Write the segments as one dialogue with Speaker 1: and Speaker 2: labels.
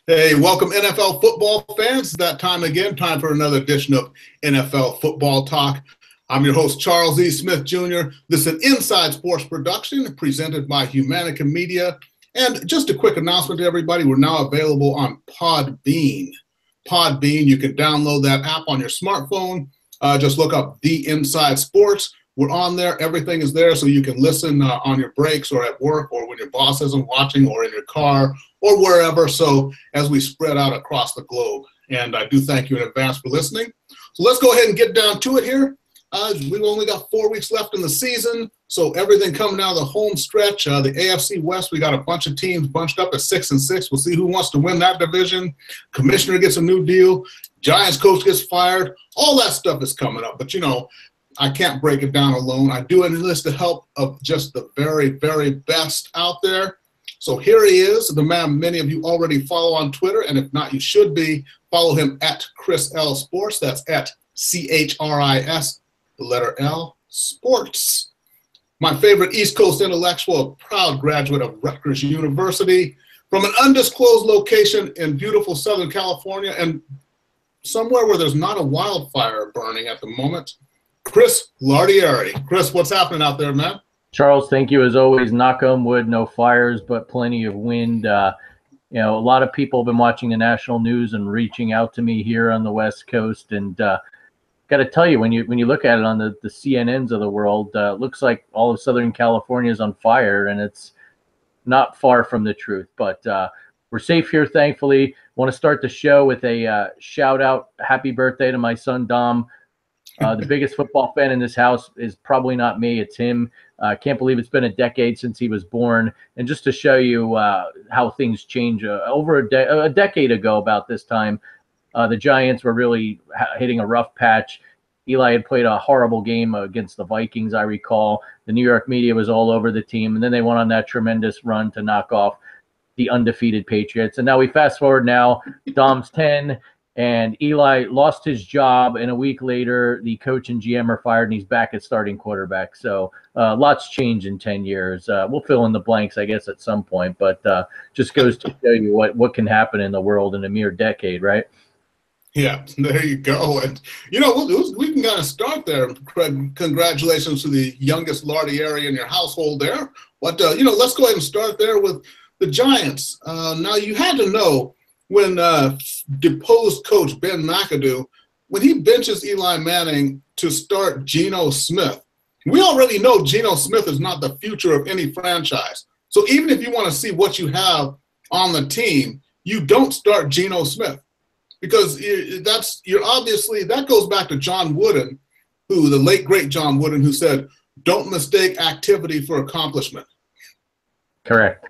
Speaker 1: Hey, welcome NFL football fans. It's that time again, time for another edition of NFL Football Talk. I'm your host, Charles E. Smith Jr. This is an Inside Sports production presented by Humanica Media. And just a quick announcement to everybody, we're now available on Podbean. Podbean, you can download that app on your smartphone. Just look up The Inside Sports. We're on there. Everything is there, so you can listen on your breaks or at work or when your boss isn't watching or in your car or wherever. So as we spread out across the globe. And I do thank you in advance for listening. So let's go ahead and get down to it here. We've only got 4 weeks left in the season, so everything coming out of the home stretch. The AFC West, we got a bunch of teams bunched up at 6-6. We'll see who wants to win that division. Commissioner gets a new deal. Giants coach gets fired. All that stuff is coming up. But, you know, I can't break it down alone. I do enlist the help of just the very, very best out there. So here he is, the man many of you already follow on Twitter, and if not, you should be. Follow him at Chris L Sports. That's at CHRIS, the letter L, Sports. My favorite East Coast intellectual, a proud graduate of Rutgers University, from an undisclosed location in beautiful Southern California, and somewhere where there's not a wildfire burning at the moment. Chris Lardieri. Chris, what's happening out there, man?
Speaker 2: Charles, thank you as always. Knock on wood, no fires, but plenty of wind. A lot of people have been watching the national news and reaching out to me here on the West Coast. And got to tell you, when you look at it on the CNNs of the world, looks like all of Southern California is on fire, and it's not far from the truth. But we're safe here, thankfully. Want to start the show with a shout out, happy birthday to my son Dom. The biggest football fan in this house is probably not me, it's him. Can't believe it's been a decade since he was born. And just to show you how things change, over a decade ago about this time, the Giants were really hitting a rough patch. Eli had played a horrible game against the Vikings, I recall. The New York media was all over the team, and then they went on that tremendous run to knock off the undefeated Patriots. And now we fast forward now, Dom's 10, and Eli lost his job, and a week later, the coach and GM are fired, and he's back at starting quarterback. So lots changed in 10 years. We'll fill in the blanks, I guess, at some point, but just goes to show you what can happen in the world in a mere decade, right?
Speaker 1: Yeah, there you go. And, you know, we can kind of start there. Congratulations to the youngest Lardieri in your household there. But, let's go ahead and start there with the Giants. Now, you had to know, when deposed coach Ben McAdoo, when he benches Eli Manning to start Geno Smith, we already know Geno Smith is not the future of any franchise. So even if you want to see what you have on the team, you don't start Geno Smith, because that goes back to John Wooden, the late great John Wooden, who said, "Don't mistake activity for accomplishment."
Speaker 2: Correct.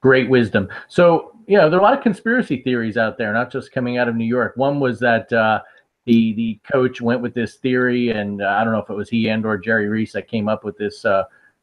Speaker 2: Great wisdom. So, there are a lot of conspiracy theories out there, not just coming out of New York. One was that the coach went with this theory, and I don't know if it was he and or Jerry Reese that came up with this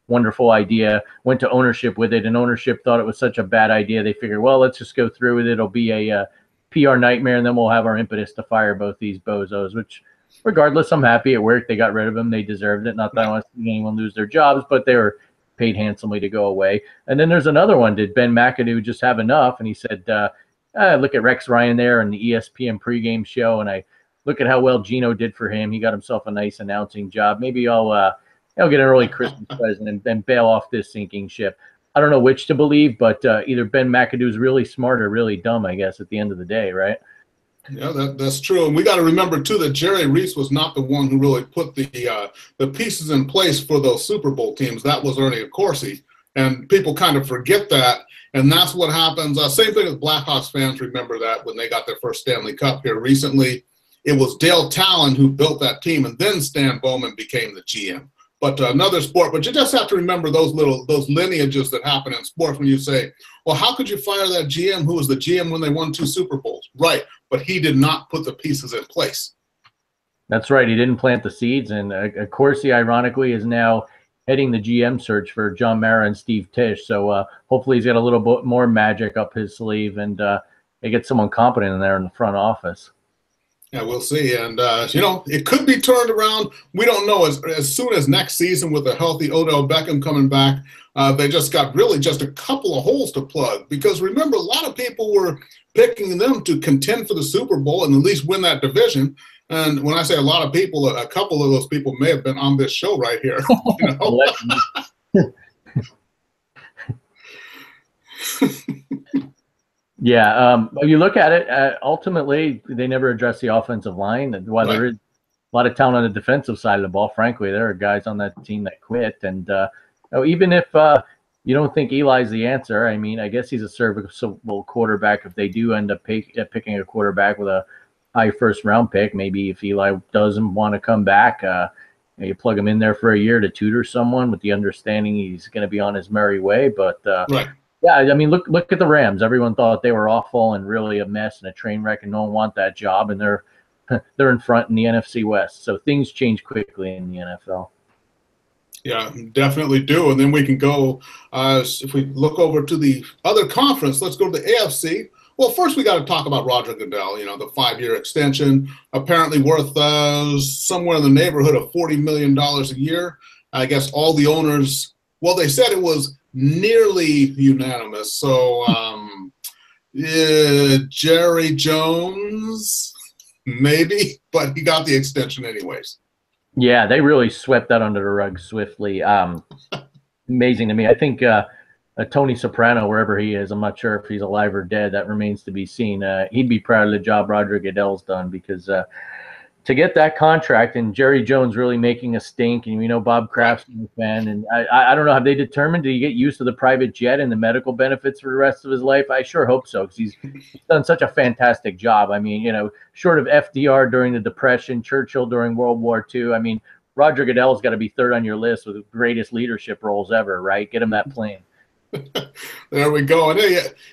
Speaker 2: wonderful idea, went to ownership with it, and ownership thought it was such a bad idea. They figured, well, let's just go through with it. It'll be a PR nightmare, and then we'll have our impetus to fire both these bozos, which regardless, I'm happy it worked. They got rid of them. They deserved it. Not that I want to see anyone lose their jobs, but they were paid handsomely to go away. And then there's another one. Did Ben McAdoo just have enough? And he said, look at Rex Ryan there in the ESPN pregame show, and I look at how well Geno did for him. He got himself a nice announcing job. Maybe I'll get an early Christmas present and then bail off this sinking ship. I don't know which to believe, but either Ben McAdoo's really smart or really dumb, I guess, at the end of the day, right?
Speaker 1: Yeah, that's true. And we got to remember, too, that Jerry Reese was not the one who really put the pieces in place for those Super Bowl teams. That was Ernie Accorsi. And people kind of forget that. And that's what happens. Same thing as Blackhawks fans remember that when they got their first Stanley Cup here recently. It was Dale Talon who built that team, and then Stan Bowman became the GM. But another sport. But you just have to remember those lineages that happen in sports when you say, well, how could you fire that GM who was the GM when they won 2 Super Bowls? Right. But he did not put the pieces in place.
Speaker 2: That's right. He didn't plant the seeds. And Accorsi, ironically, is now heading the GM search for John Mara and Steve Tisch. So hopefully he's got a little bit more magic up his sleeve, and they get someone competent in there in the front office.
Speaker 1: Yeah, we'll see. And, it could be turned around. We don't know. As soon as next season with a healthy Odell Beckham coming back, they just got really just a couple of holes to plug. Because remember, a lot of people were picking them to contend for the Super Bowl and at least win that division. And when I say a lot of people, a couple of those people may have been on this show right here. You know?
Speaker 2: Yeah, you look at it, ultimately, they never address the offensive line. And while there is a lot of talent on the defensive side of the ball, frankly, there are guys on that team that quit. And even if you don't think Eli's the answer, I mean, I guess he's a serviceable quarterback if they do end up picking a quarterback with a high first-round pick. Maybe if Eli doesn't want to come back, you plug him in there for a year to tutor someone with the understanding he's going to be on his merry way. But yeah, I mean, look at the Rams. Everyone thought they were awful and really a mess and a train wreck, and no one want that job, and they're in front in the NFC West. So things change quickly in the NFL.
Speaker 1: Yeah, definitely do. And then we can go, if we look over to the other conference, let's go to the AFC. Well, first we got to talk about Roger Goodell, you know, the 5-year extension, apparently worth somewhere in the neighborhood of $40 million a year. I guess all the owners, well, they said it was nearly unanimous. So Jerry Jones, maybe, but he got the extension anyways.
Speaker 2: Yeah, they really swept that under the rug swiftly. Amazing to me. I think Tony Soprano, wherever he is, I'm not sure if he's alive or dead. That remains to be seen. He'd be proud of the job Roger Goodell's done, because to get that contract and Jerry Jones really making a stink, and we know Bob Kraft's a fan, and I don't know, have they determined, did he get used to the private jet and the medical benefits for the rest of his life? I sure hope so, because he's done such a fantastic job. I mean, you know, short of FDR during the Depression, Churchill during World War II, I mean, Roger Goodell's got to be third on your list with the greatest leadership roles ever, right? Get him that plane.
Speaker 1: There we go. And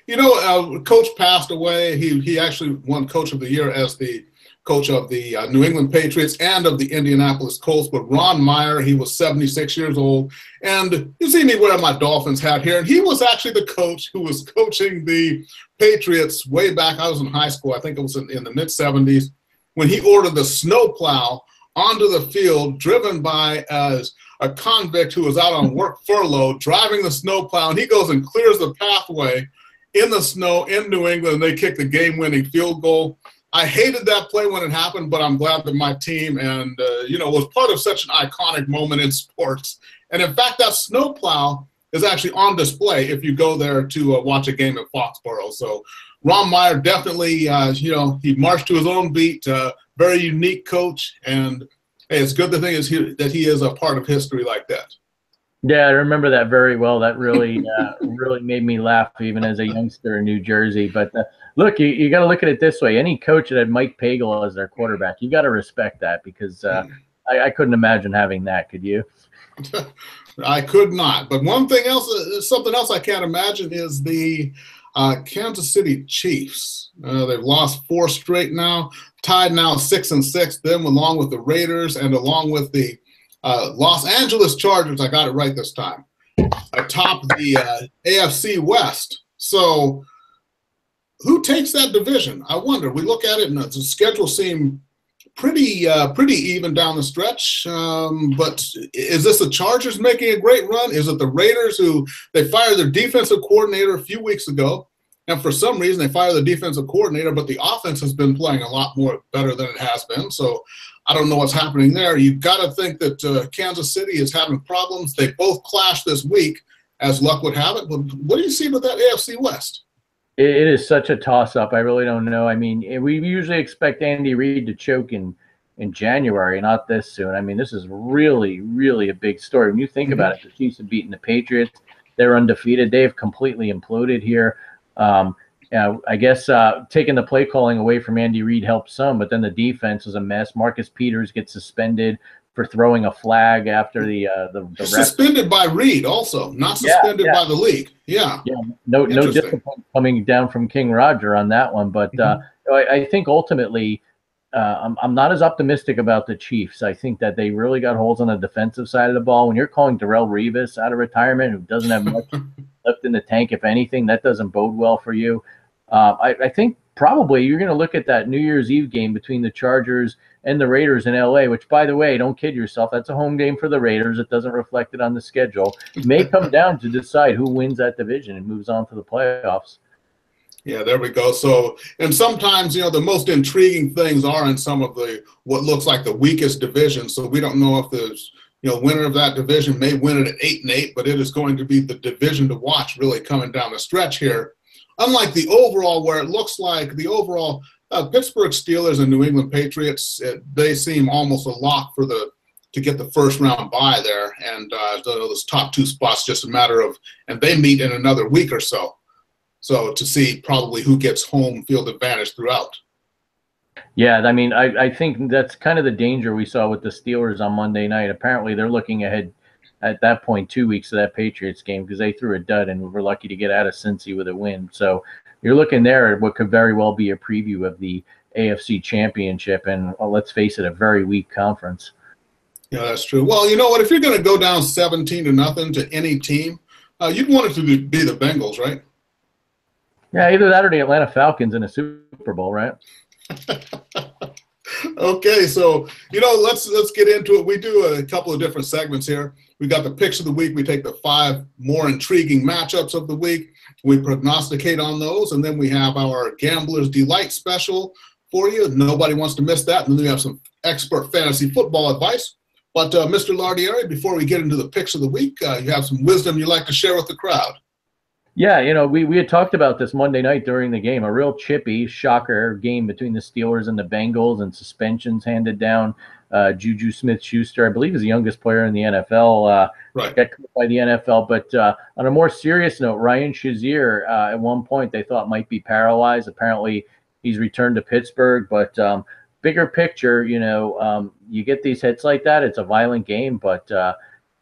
Speaker 1: you know, Coach passed away. He actually won Coach of the Year as the coach of the New England Patriots and of the Indianapolis Colts. But Ron Meyer, he was 76 years old. And you see me wear my Dolphins hat here. And he was actually the coach who was coaching the Patriots way back. I was in high school. I think it was in the mid-'70s when he ordered the snowplow onto the field, driven by a convict who was out on work furlough, driving the snowplow. And he goes and clears the pathway in the snow in New England. And they kick the game-winning field goal. I hated that play when it happened, but I'm glad that my team and, you know, was part of such an iconic moment in sports. And in fact, that snowplow is actually on display if you go there to watch a game at Foxborough. So Ron Meyer definitely, you know, he marched to his own beat, very unique coach. And hey, it's good the thing is that he is a part of history like that.
Speaker 2: Yeah, I remember that very well. That really, really made me laugh even as a youngster in New Jersey. But look, you got to look at it this way. Any coach that had Mike Pagel as their quarterback, you got to respect that, because I couldn't imagine having that. Could you?
Speaker 1: I could not. But one thing else, something else I can't imagine is the Kansas City Chiefs. They've lost 4 straight now, tied now 6-6. Them along with the Raiders and along with the Los Angeles Chargers, I got it right this time, atop the AFC West. So who takes that division? I wonder. We look at it, and the schedule seemed pretty even down the stretch. But is this the Chargers making a great run? Is it the Raiders, who they fired their defensive coordinator a few weeks ago? And for some reason, they fired the defensive coordinator, but the offense has been playing a lot more better than it has been. So I don't know what's happening there. You've got to think that Kansas City is having problems. They both clashed this week, as luck would have it. But what do you see with that AFC West?
Speaker 2: It is such a toss-up. I really don't know. I mean, we usually expect Andy Reid to choke in January, not this soon. I mean, this is really, really a big story. When you think about it, the Chiefs have beaten the Patriots. They're undefeated. They've completely imploded here. I guess taking the play calling away from Andy Reid helped some, but then the defense was a mess. Marcus Peters gets suspended for throwing a flag after the
Speaker 1: suspended by Reid, also not suspended by the league. Yeah.
Speaker 2: No discipline coming down from King Roger on that one, but I think ultimately I'm not as optimistic about the Chiefs. I think that they really got holes on the defensive side of the ball. When you're calling Darrelle Revis out of retirement, who doesn't have much left in the tank, if anything, that doesn't bode well for you. I think probably you're going to look at that New Year's Eve game between the Chargers and the Raiders in LA, which, by the way, don't kid yourself, that's a home game for the Raiders. It doesn't reflect it on the schedule. It may come down to decide who wins that division and moves on to the playoffs.
Speaker 1: Yeah, there we go. So, and sometimes, the most intriguing things are in some of the what looks like the weakest divisions. So we don't know if there's, winner of that division may win it at 8-8, but it is going to be the division to watch really coming down the stretch here. Unlike the overall, where it looks like the overall Pittsburgh Steelers and New England Patriots, they seem almost a lock to get the first round bye there, and those top two spots just a matter of, and they meet in another week or so. So to see probably who gets home field advantage throughout.
Speaker 2: Yeah, I mean, I think that's kind of the danger we saw with the Steelers on Monday night. Apparently, they're looking ahead at that point 2 weeks to that Patriots game because they threw a dud and were lucky to get out of Cincy with a win. So you're looking there at what could very well be a preview of the AFC Championship, and let's face it, a very weak conference.
Speaker 1: Yeah, that's true. Well, you know what? If you're going to go down 17-0 to any team, you'd want it to be the Bengals, right?
Speaker 2: Yeah, either that or the Atlanta Falcons in a Super Bowl, right?
Speaker 1: Okay, so let's get into it. We do a couple of different segments here. We got the picks of the week. We take the 5 more intriguing matchups of the week. We prognosticate on those, and then we have our Gambler's Delight special for you. Nobody wants to miss that. And then we have some expert fantasy football advice. But Mr. Lardieri, before we get into the picks of the week, you have some wisdom you'd like to share with the crowd.
Speaker 2: Yeah, we had talked about this Monday night during the game, a real chippy, shocker game between the Steelers and the Bengals, and suspensions handed down. Juju Smith-Schuster, I believe, is the youngest player in the NFL,
Speaker 1: right.
Speaker 2: got cut by the NFL. But on a more serious note, Ryan Shazier, at one point they thought might be paralyzed. Apparently he's returned to Pittsburgh. But bigger picture, you get these hits like that. It's a violent game, but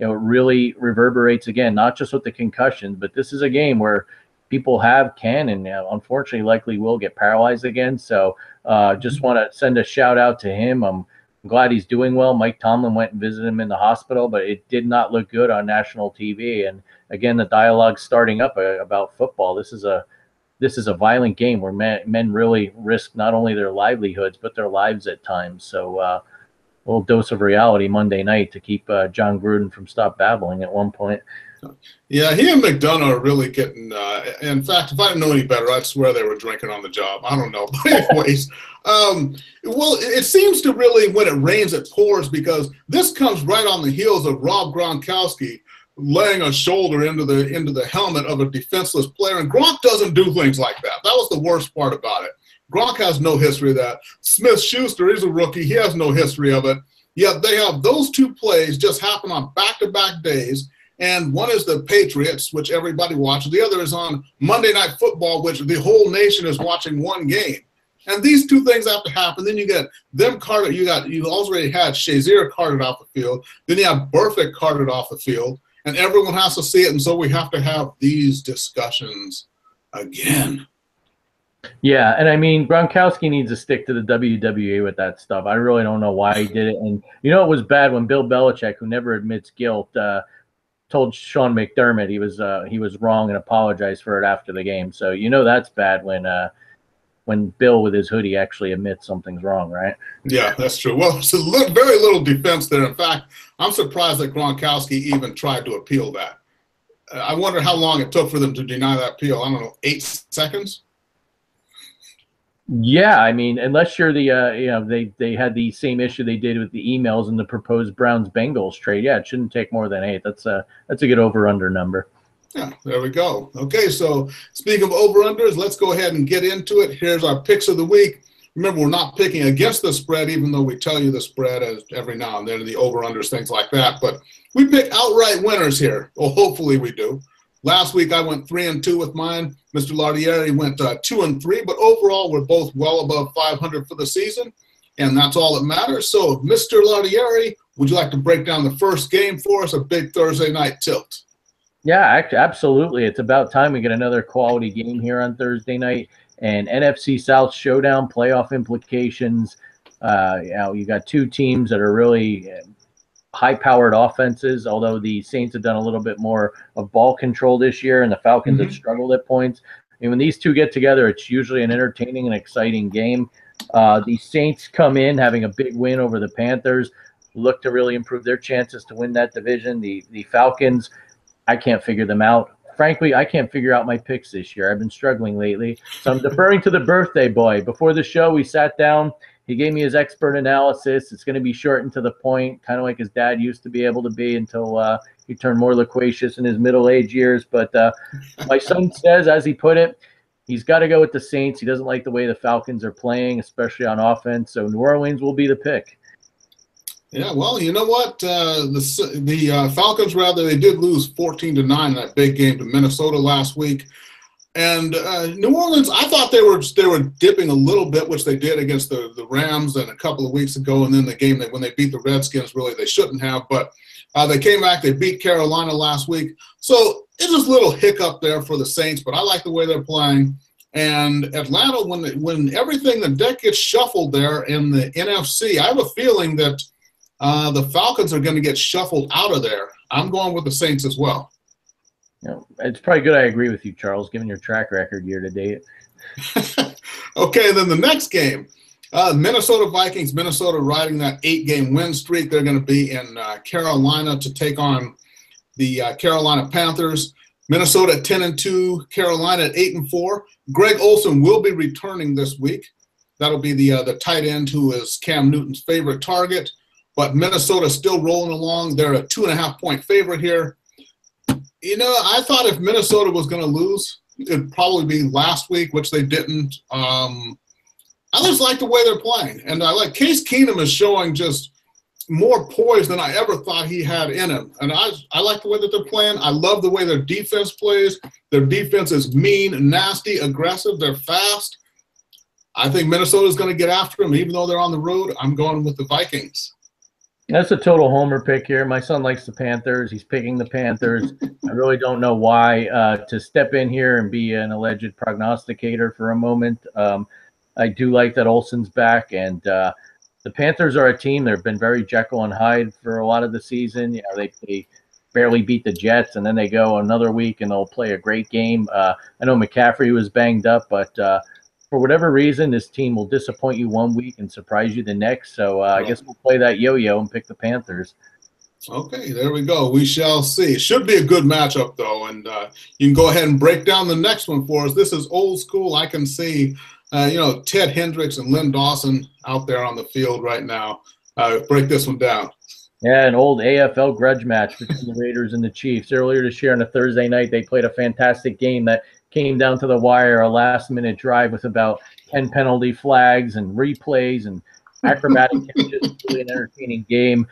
Speaker 2: it really reverberates again, not just with the concussions, but this is a game where people can and unfortunately likely will get paralyzed again. So just want to send a shout out to him. I'm glad he's doing well. Mike Tomlin went and visited him in the hospital, but it did not look good on national TV. And again, the dialogue starting up about football. This is a violent game where men really risk not only their livelihoods, but their lives at times. So, little dose of reality Monday night to keep John Gruden from stop babbling at one point.
Speaker 1: Yeah, he and McDonough are really getting in fact, if I didn't know any better, I'd swear they were drinking on the job. I don't know. But anyways, well, it seems to really, when it rains, it pours, because this comes right on the heels of Rob Gronkowski laying a shoulder into the helmet of a defenseless player. And Gronk doesn't do things like that. That was the worst part about it. Gronk has no history of that. Smith-Schuster is a rookie. He has no history of it. Yet they have those two plays just happen on back-to-back days. And one is the Patriots, which everybody watches. The other is on Monday Night Football, which the whole nation is watching one game. And these two things have to happen. Then you get them carted. You already had Shazier carted off the field. Then you have Burfict carted off the field. And everyone has to see it. And so we have to have these discussions again.
Speaker 2: Yeah, and I mean, Gronkowski needs to stick to the WWE with that stuff. I really don't know why he did it. And it was bad when Bill Belichick, who never admits guilt, told Sean McDermott he was wrong and apologized for it after the game. So that's bad when Bill with his hoodie actually admits something's wrong, right?
Speaker 1: Yeah, that's true. Well, it's very little defense there. In fact, I'm surprised that Gronkowski even tried to appeal that. I wonder how long it took for them to deny that appeal. I don't know, 8 seconds?
Speaker 2: Yeah, I mean, unless you're the they had the same issue they did with the emails and the proposed Browns-Bengals trade. Yeah, it shouldn't take more than 8. That's a good over-under number.
Speaker 1: Yeah, there we go. Okay, so speaking of over-unders, let's go ahead and get into it. Here's our picks of the week. Remember, we're not picking against the spread, even though we tell you the spread as every now and then, the over-unders, things like that. But we pick outright winners here. Well, hopefully we do. Last week I went 3-2 with mine. Mr. Lardieri went 2-3, but overall we're both well above 500 for the season, and that's all that matters. So, Mr. Lardieri, would you like to break down the first game for us, a big Thursday night tilt?
Speaker 2: Yeah, absolutely. It's about time we get another quality game here on Thursday night. And NFC South showdown, playoff implications. You got two teams that are really high-powered offenses, although the Saints have done a little bit more of ball control this year, and the Falcons have struggled at points. And when these two get together, it's usually an entertaining and exciting game. The Saints come in having a big win over the Panthers, look to really improve their chances to win that division. The Falcons, I can't figure them out. frankly, I can't figure out my picks this year. I've been struggling lately. So I'm deferring to the birthday boy. Before the show, we sat down. He gave me his expert analysis. It's going to be short and to the point, kind of like his dad used to be able to be until he turned more loquacious in his middle-age years. But my son says, as he put it, he's got to go with the Saints. He doesn't like the way the Falcons are playing, especially on offense. So New Orleans will be the pick.
Speaker 1: Yeah, well, you know what? The Falcons, rather, they did lose 14-9 in that big game to Minnesota last week. And New Orleans, I thought they were dipping a little bit, which they did against the Rams and a couple of weeks ago. And then the game when they beat the Redskins, really, they shouldn't have. But they came back. They beat Carolina last week. So it's just a little hiccup there for the Saints. But I like the way they're playing. And Atlanta, when everything, the deck gets shuffled there in the NFC, I have a feeling that the Falcons are going to get shuffled out of there. I'm going with the Saints as well.
Speaker 2: It's probably good I agree with you, Charles, given your track record year to date.
Speaker 1: Okay, then the next game, Minnesota Vikings. Minnesota riding that 8-game win streak. They're going to be in Carolina to take on the Carolina Panthers. Minnesota at 10-2, Carolina at 8-4. Greg Olsen will be returning this week. That'll be the tight end who is Cam Newton's favorite target. But Minnesota's still rolling along. They're a 2.5-point favorite here. You know, I thought if Minnesota was going to lose, it'd probably be last week, which they didn't. I just like the way they're playing. And I like Case Keenum is showing just more poise than I ever thought he had in him. And I like the way that they're playing. I love the way their defense plays. Their defense is mean, nasty, aggressive. They're fast. I think Minnesota's going to get after them. Even though they're on the road, I'm going with the Vikings.
Speaker 2: That's a total homer pick here. My son likes the Panthers. He's picking the Panthers. I really don't know why. To step in here and be an alleged prognosticator for a moment, I do like that Olsen's back. And the Panthers are a team. They've been very Jekyll and Hyde for a lot of the season. You know, they barely beat the Jets, and then they go another week and they'll play a great game. I know McCaffrey was banged up, but for whatever reason, this team will disappoint you one week and surprise you the next. So I guess we'll play that yo-yo and pick the Panthers.
Speaker 1: Okay, there we go. We shall see. It should be a good matchup, though, and you can go ahead and break down the next one for us. This is old school. I can see, Ted Hendricks and Lynn Dawson out there on the field right now. Break this one down.
Speaker 2: Yeah, an old AFL grudge match between the Raiders and the Chiefs. Earlier this year on a Thursday night, they played a fantastic game that came down to the wire, a last-minute drive with about 10 penalty flags and replays and acrobatic catches. Really an entertaining game.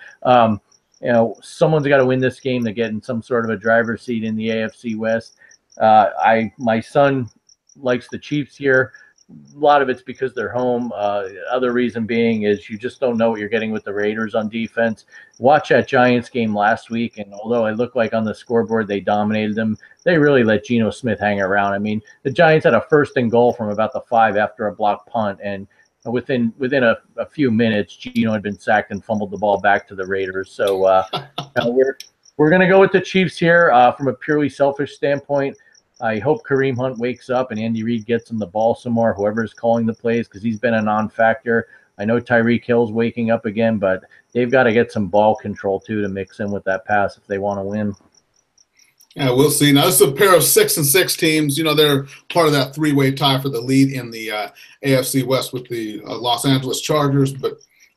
Speaker 2: Someone's got to win this game to get in some sort of a driver's seat in the AFC West. My son likes the Chiefs here. A lot of it's because they're home. Other reason being is you just don't know what you're getting with the Raiders on defense. Watch that Giants game last week, and although it looked like on the scoreboard they dominated them, they really let Geno Smith hang around. I mean, the Giants had a 1st and goal from about the 5 after a blocked punt, and within a few minutes, Geno had been sacked and fumbled the ball back to the Raiders. So we're going to go with the Chiefs here from a purely selfish standpoint. I hope Kareem Hunt wakes up and Andy Reid gets him the ball some more, whoever's calling the plays, because he's been a non-factor. I know Tyreek Hill's waking up again, but they've got to get some ball control, too, to mix in with that pass if they want to win.
Speaker 1: Yeah, we'll see. Now, this is a pair of 6-6 teams. You know, they're part of that 3-way tie for the lead in the AFC West with the Los Angeles Chargers. But,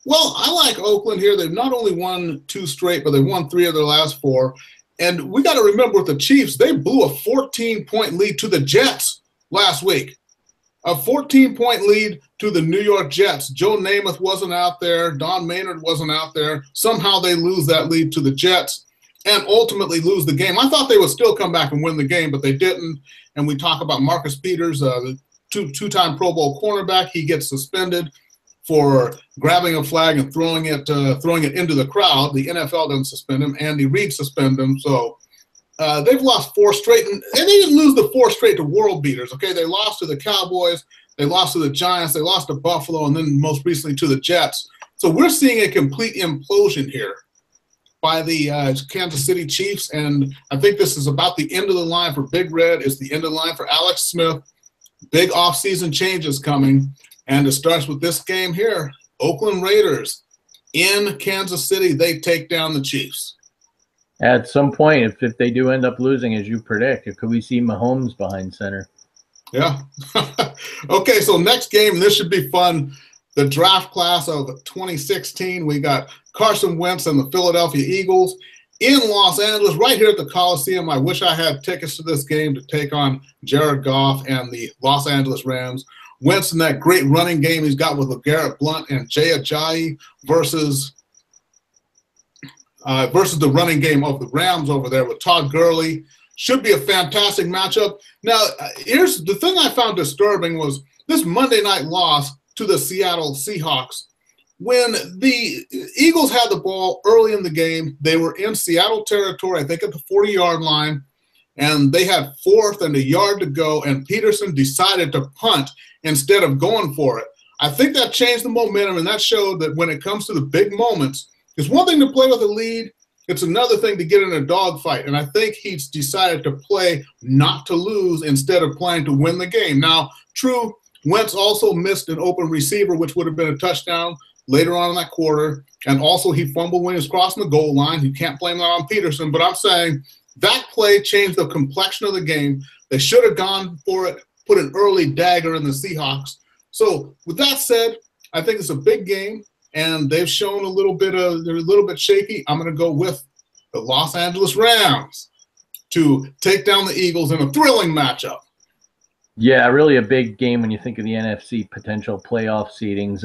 Speaker 1: well, I like Oakland here. They've not only won 2 straight, but they've won 3 of their last 4. And we got to remember with the Chiefs, they blew a 14-point lead to the Jets last week. A 14-point lead to the New York Jets. Joe Namath wasn't out there. Don Maynard wasn't out there. Somehow they lose that lead to the Jets and ultimately lose the game. I thought they would still come back and win the game, but they didn't. And we talk about Marcus Peters, the two-time Pro Bowl cornerback. He gets suspended for grabbing a flag and throwing it into the crowd. The NFL doesn't suspend him. Andy Reid suspended him. So they've lost 4 straight. And they didn't lose the 4 straight to world beaters, okay? They lost to the Cowboys. They lost to the Giants. They lost to Buffalo, and then most recently to the Jets. So we're seeing a complete implosion here by the Kansas City Chiefs. And I think this is about the end of the line for Big Red. It's the end of the line for Alex Smith. Big offseason changes coming. And it starts with this game here. Oakland Raiders in Kansas City. They take down the Chiefs.
Speaker 2: At some point, if they do end up losing, as you predict, could we see Mahomes behind center?
Speaker 1: Yeah. Okay, so next game, this should be fun. The draft class of 2016, we got Carson Wentz and the Philadelphia Eagles in Los Angeles, right here at the Coliseum. I wish I had tickets to this game to take on Jared Goff and the Los Angeles Rams. Wentz in that great running game he's got with LeGarrette Blount and Jay Ajayi versus the running game of the Rams over there with Todd Gurley. Should be a fantastic matchup. Now, here's the thing I found disturbing was this Monday night loss to the Seattle Seahawks. When the Eagles had the ball early in the game, they were in Seattle territory, I think at the 40-yard line, and they had 4th and a yard to go, and Peterson decided to punt instead of going for it. I think that changed the momentum, and that showed that when it comes to the big moments, it's one thing to play with a lead. It's another thing to get in a dogfight, and I think he's decided to play not to lose instead of playing to win the game. Now, true, Wentz also missed an open receiver, which would have been a touchdown later on in that quarter, and also he fumbled when he was crossing the goal line. You can't blame that on Peterson, but I'm saying that play changed the complexion of the game. They should have gone for it, put an early dagger in the Seahawks. So with that said, I think it's a big game, and they've shown they're a little bit shaky. I'm going to go with the Los Angeles Rams to take down the Eagles in a thrilling matchup.
Speaker 2: Yeah, really a big game when you think of the NFC potential playoff seedings.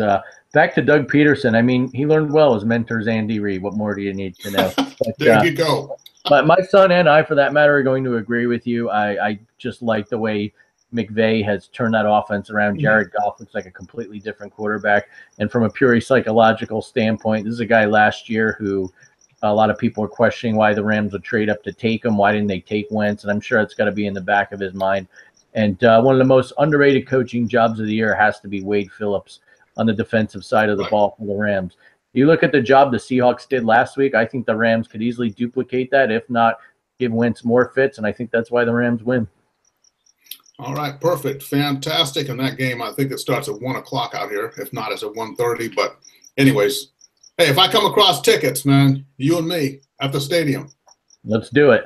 Speaker 2: Back to Doug Peterson. I mean, he learned well. His mentor's Andy Reid. What more do you need to know? But,
Speaker 1: there you go.
Speaker 2: But my son and I, for that matter, are going to agree with you. I just like the way McVay has turned that offense around. Jared Goff looks like a completely different quarterback. And from a purely psychological standpoint, this is a guy last year who a lot of people are questioning why the Rams would trade up to take him. Why didn't they take Wentz? And I'm sure it's got to be in the back of his mind. And one of the most underrated coaching jobs of the year has to be Wade Phillips on the defensive side of the ball for the Rams. You look at the job the Seahawks did last week, I think the Rams could easily duplicate that, if not give Wentz more fits, and I think that's why the Rams win.
Speaker 1: All right, perfect. Fantastic. And that game, I think it starts at 1 o'clock out here. If not, it's at 1:30. But anyways, hey, if I come across tickets, man, you and me at the stadium.
Speaker 2: Let's do it.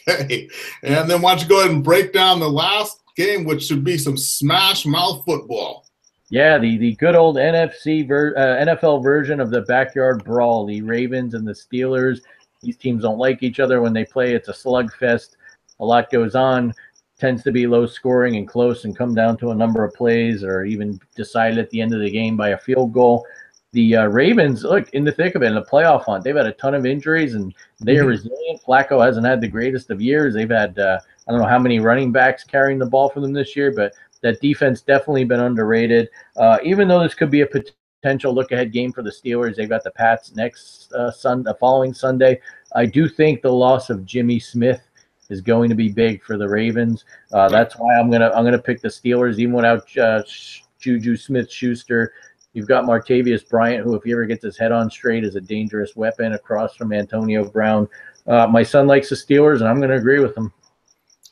Speaker 1: Okay. And then why don't you go ahead and break down the last game, which should be some smash mouth football.
Speaker 2: Yeah, the good old NFL version of the backyard brawl, the Ravens and the Steelers. These teams don't like each other when they play. It's a slugfest. A lot goes on. Tends to be low scoring and close and come down to a number of plays or even decided at the end of the game by a field goal. The Ravens, look, in the thick of it, in the playoff hunt, they've had a ton of injuries, and they are resilient. Flacco hasn't had the greatest of years. They've had, I don't know how many running backs carrying the ball for them this year, but that defense definitely been underrated. Even though this could be a potential look-ahead game for the Steelers, they've got the Pats next following Sunday. I do think the loss of Jimmy Smith is going to be big for the Ravens. That's why I'm gonna pick the Steelers, even without Juju Smith-Schuster. You've got Martavius Bryant, who, if he ever gets his head on straight, is a dangerous weapon across from Antonio Brown. My son likes the Steelers, and I'm going to agree with him.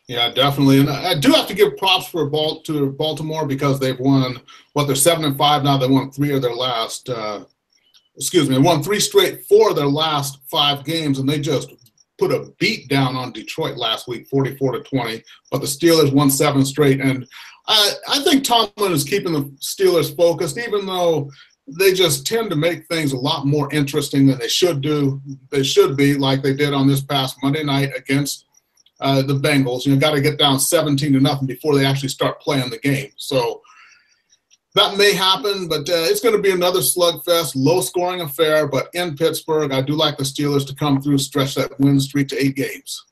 Speaker 1: Yeah, definitely. And I do have to give props to Baltimore because they've won, they're 7-5 now. They won 3 of their last, they won 3 straight, 4 of their last 5 games, and they just put a beat down on Detroit last week, 44-20. But the Steelers won 7 straight, and I think Tomlin is keeping the Steelers focused, even though they just tend to make things a lot more interesting than they should do. They should be, like they did on this past Monday night against the Bengals. Got to get down 17-0 before they actually start playing the game. So that may happen, but it's going to be another slugfest, low-scoring affair. But in Pittsburgh, I do like the Steelers to come through, stretch that win streak to 8 games.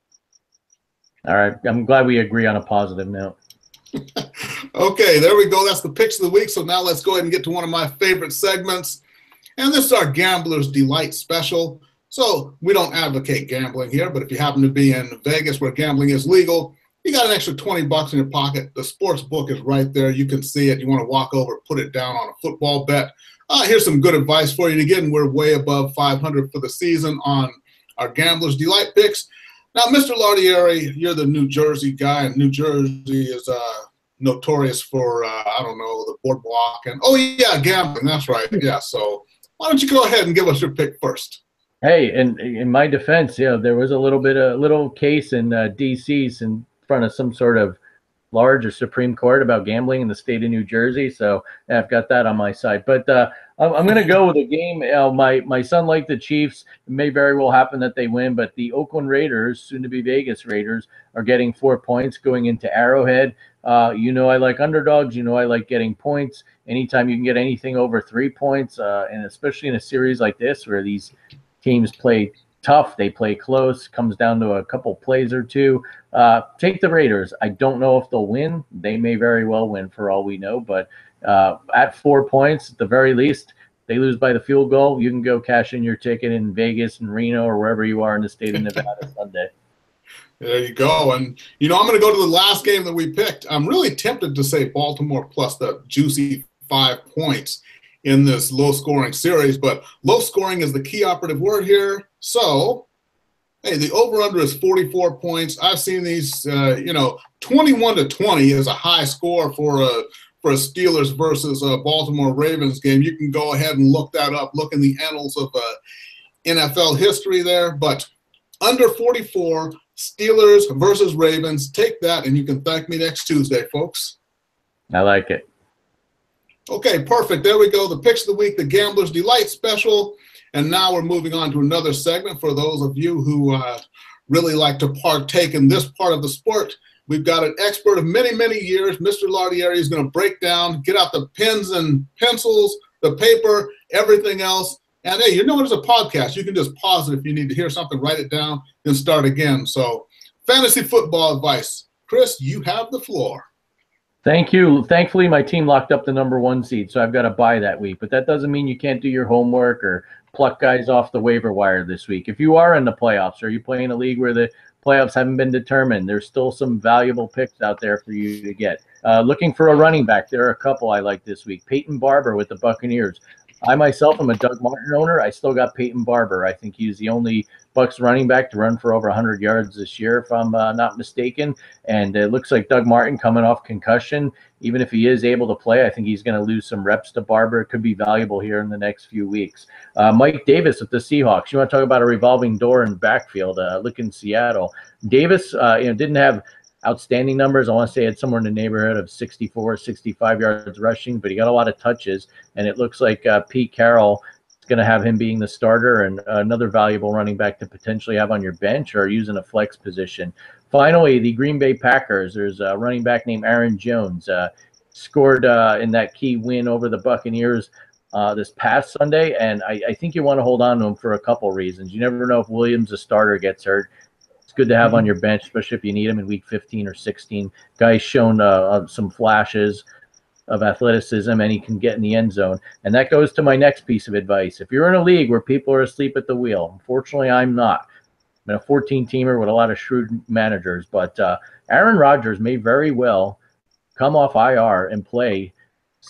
Speaker 2: All right. I'm glad we agree on a positive note.
Speaker 1: Okay, there we go. That's the picks of the week. So now let's go ahead and get to one of my favorite segments. And this is our Gambler's Delight special. So we don't advocate gambling here, but if you happen to be in Vegas where gambling is legal, you got an extra $20 in your pocket. The sports book is right there. You can see it. You want to walk over, put it down on a football bet. Here's some good advice for you. Again, we're way above 500 for the season on our Gambler's Delight picks. Now, Mr. Lardieri, you're the New Jersey guy, and New Jersey is notorious for, the boardwalk. And, gambling. That's right. Yeah, so why don't you go ahead and give us your pick first?
Speaker 2: Hey, and in my defense, there was a little case in D.C. in front of some sort of large or Supreme Court about gambling in the state of New Jersey. So yeah, I've got that on my side. But I'm going to go with a game. My son liked the Chiefs. It may very well happen that they win, but the Oakland Raiders, soon to be Vegas Raiders, are getting 4 points going into Arrowhead. I like underdogs. I like getting points. Anytime you can get anything over 3 points, and especially in a series like this where these teams play tough, they play close, comes down to a couple plays or two. Take the Raiders. I don't know if they'll win. They may very well win for all we know, but at 4 points, at the very least, they lose by the field goal. You can go cash in your ticket in Vegas and Reno or wherever you are in the state of Nevada Sunday.
Speaker 1: There you go. And, I'm going to go to the last game that we picked. I'm really tempted to say Baltimore plus the juicy 5 points in this low-scoring series, but low scoring is the key operative word here. So, hey, the over-under is 44 points. I've seen these, 21-20 is a high score for a Steelers versus a Baltimore Ravens game. You can go ahead and look that up, look in the annals of NFL history there. But under 44, Steelers versus Ravens, take that, and you can thank me next Tuesday, folks.
Speaker 2: I like it.
Speaker 1: Okay, perfect. There we go. The Picks of the Week, the Gambler's Delight special. And now we're moving on to another segment for those of you who really like to partake in this part of the sport. We've got an expert of many, many years. Mr. Lardieri is going to break down, get out the pens and pencils, the paper, everything else. And hey, it's a podcast. You can just pause it if you need to hear something, write it down, then start again. So fantasy football advice. Chris, you have the floor.
Speaker 2: Thank you. Thankfully, my team locked up the number 1 seed, so I've got to bye that week. But that doesn't mean you can't do your homework or pluck guys off the waiver wire this week. If you are in the playoffs or you play in a league where the playoffs haven't been determined, there's still some valuable picks out there for you to get. Looking for a running back, there are a couple I like this week. Peyton Barber with the Buccaneers. I myself am a Doug Martin owner. I still got Peyton Barber. I think he's the only Bucs running back to run for over 100 yards this year, if I'm not mistaken. And it looks like Doug Martin coming off concussion. Even if he is able to play, I think he's going to lose some reps to Barber. It could be valuable here in the next few weeks. Mike Davis with the Seahawks. You want to talk about a revolving door in backfield? Look in Seattle. Davis, didn't have outstanding numbers. I want to say it's somewhere in the neighborhood of 64, 65 yards rushing, but he got a lot of touches, and it looks like Pete Carroll is going to have him being the starter and another valuable running back to potentially have on your bench or use in a flex position. Finally, the Green Bay Packers. There's a running back named Aaron Jones. Scored in that key win over the Buccaneers this past Sunday, and I think you want to hold on to him for a couple reasons. You never know if Williams, the starter, gets hurt. Good to have on your bench, especially if you need him in week 15 or 16. Guy's shown some flashes of athleticism, and he can get in the end zone. And that goes to my next piece of advice. If you're in a league where people are asleep at the wheel, unfortunately, I'm not. I'm in a 14-teamer with a lot of shrewd managers, but Aaron Rodgers may very well come off IR and play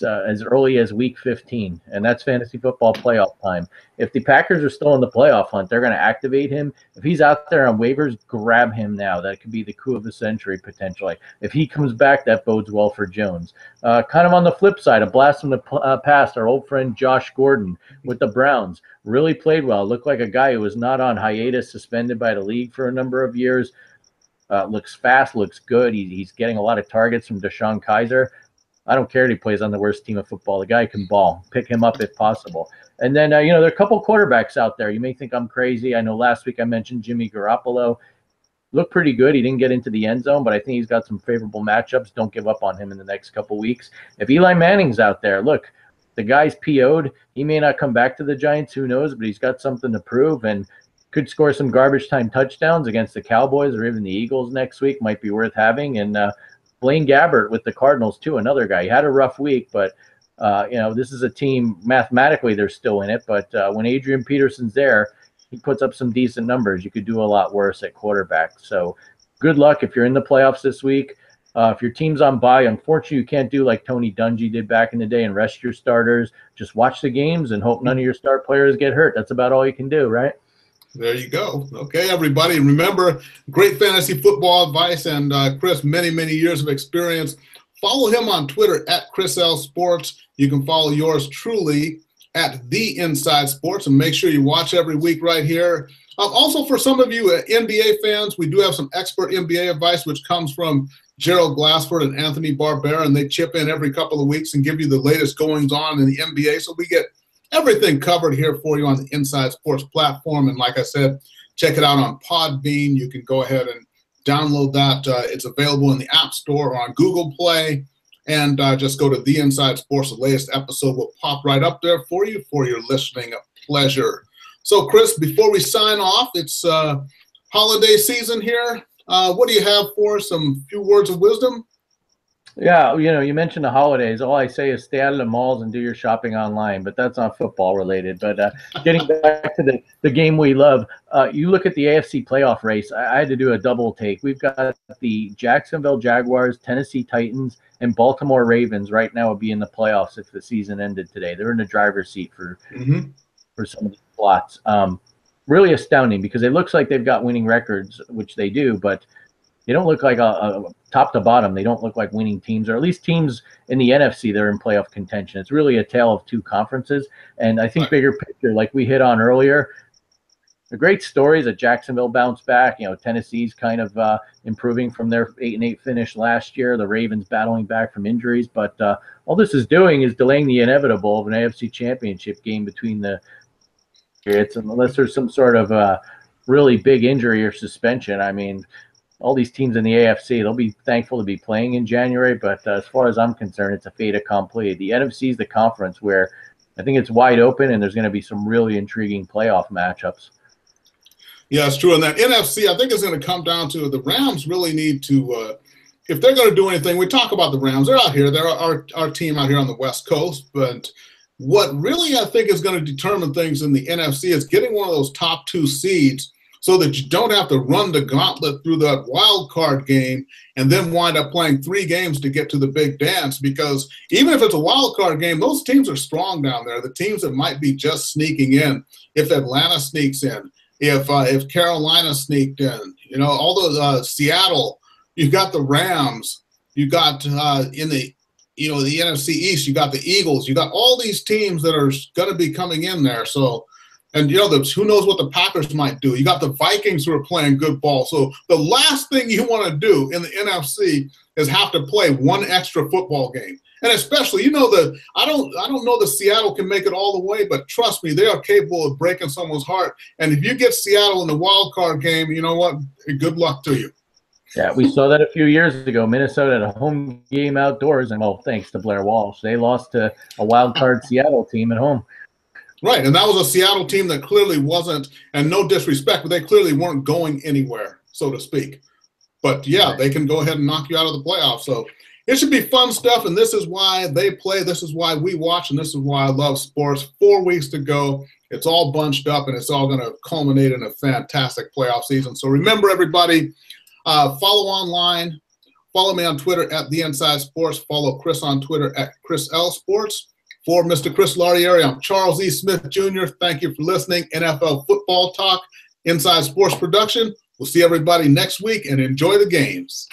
Speaker 2: as early as week 15, and that's fantasy football playoff time. If the Packers are still in the playoff hunt, they're going to activate him. If he's out there on waivers, grab him now. That could be the coup of the century potentially. If he comes back, that bodes well for Jones. Kind of on the flip side, a blast from the past, our old friend Josh Gordon with the Browns really played well. Looked like a guy who was not on hiatus, suspended by the league for a number of years. Looks fast, looks good. He's getting a lot of targets from DeShone Kizer. I don't care if he plays on the worst team of football. The guy can ball. Pick him up if possible. And then, there are a couple quarterbacks out there. You may think I'm crazy. I know last week I mentioned Jimmy Garoppolo. Looked pretty good. He didn't get into the end zone, but I think he's got some favorable matchups. Don't give up on him in the next couple weeks. If Eli Manning's out there, look, the guy's PO'd. He may not come back to the Giants. Who knows? But he's got something to prove and could score some garbage time touchdowns against the Cowboys or even the Eagles next week. Might be worth having. And, Blaine Gabbert with the Cardinals, too, another guy. He had a rough week, but, this is a team, mathematically they're still in it, but when Adrian Peterson's there, he puts up some decent numbers. You could do a lot worse at quarterback. So good luck if you're in the playoffs this week. If your team's on bye, unfortunately, you can't do like Tony Dungy did back in the day and rest your starters. Just watch the games and hope none of your star players get hurt. That's about all you can do, right?
Speaker 1: There you go. Okay, everybody. Remember, great fantasy football advice, and Chris, many, many years of experience. Follow him on Twitter at Chris L Sports. You can follow yours truly at The Inside Sports, and make sure you watch every week right here. Also, for some of you NBA fans, we do have some expert NBA advice, which comes from Gerald Glassford and Anthony Barbera, and they chip in every couple of weeks and give you the latest goings-on in the NBA. So we get everything covered here for you on the Inside Sports platform. And like I said, check it out on Podbean. You can go ahead and download that. It's available in the App Store or on Google Play. And just go to The Inside Sports. The latest episode will pop right up there for you for your listening pleasure. So, Chris, before we sign off, it's holiday season here. What do you have for us? Some few words of wisdom?
Speaker 2: Yeah, you mentioned the holidays. All I say is stay out of the malls and do your shopping online, but that's not football related. But getting back to the game we love, you look at the AFC playoff race. I had to do a double take. We've got the Jacksonville Jaguars, Tennessee Titans, and Baltimore Ravens right now would be in the playoffs if the season ended today. They're in the driver's seat for some of the slots. Really astounding because it looks like they've got winning records, which they do, but they don't look like a top to bottom. They don't look like winning teams, or at least teams in the NFC that are in playoff contention. It's really a tale of two conferences. And I think bigger picture, like we hit on earlier, the great stories that Jacksonville bounced back. Tennessee's kind of improving from their 8-8 finish last year. The Ravens battling back from injuries. But all this is doing is delaying the inevitable of an AFC championship game between the unless there's some sort of really big injury or suspension. I mean, all these teams in the AFC, they'll be thankful to be playing in January. But as far as I'm concerned, it's a fait accompli. The NFC is the conference where I think it's wide open, and there's going to be some really intriguing playoff matchups.
Speaker 1: Yeah, it's true. And that NFC, I think it's going to come down to the Rams really need to, if they're going to do anything, we talk about the Rams. They're out here. They're our team out here on the West Coast. But what really I think is going to determine things in the NFC is getting one of those top 2 seeds so that you don't have to run the gauntlet through that wild card game and then wind up playing 3 games to get to the big dance. Because even if it's a wild card game, those teams are strong down there. The teams that might be just sneaking in, if Atlanta sneaks in, if Carolina sneaked in, all those Seattle, you've got the Rams, you got in the the NFC East, you got the Eagles, you got all these teams that are going to be coming in there. So, and who knows what the Packers might do? You got the Vikings who are playing good ball. So the last thing you want to do in the NFC is have to play one extra football game. And especially, I don't know that Seattle can make it all the way, but trust me, they are capable of breaking someone's heart. And if you get Seattle in the wild card game, you know what? Good luck to you.
Speaker 2: Yeah, we saw that a few years ago. Minnesota had a home game outdoors, and thanks to Blair Walsh, they lost to a wild card Seattle team at home.
Speaker 1: Right, and that was a Seattle team that clearly wasn't, and no disrespect, but they clearly weren't going anywhere, so to speak. But yeah, they can go ahead and knock you out of the playoffs. So it should be fun stuff, and this is why they play. This is why we watch, and this is why I love sports. 4 weeks to go. It's all bunched up, and it's all going to culminate in a fantastic playoff season. So remember, everybody, follow online. Follow me on Twitter at The Inside Sports. Follow Chris on Twitter at Chris L Sports. For Mr. Chris Lardieri, I'm Charles E. Smith Jr. Thank you for listening. NFL Football Talk, Inside Sports Production. We'll see everybody next week, and enjoy the games.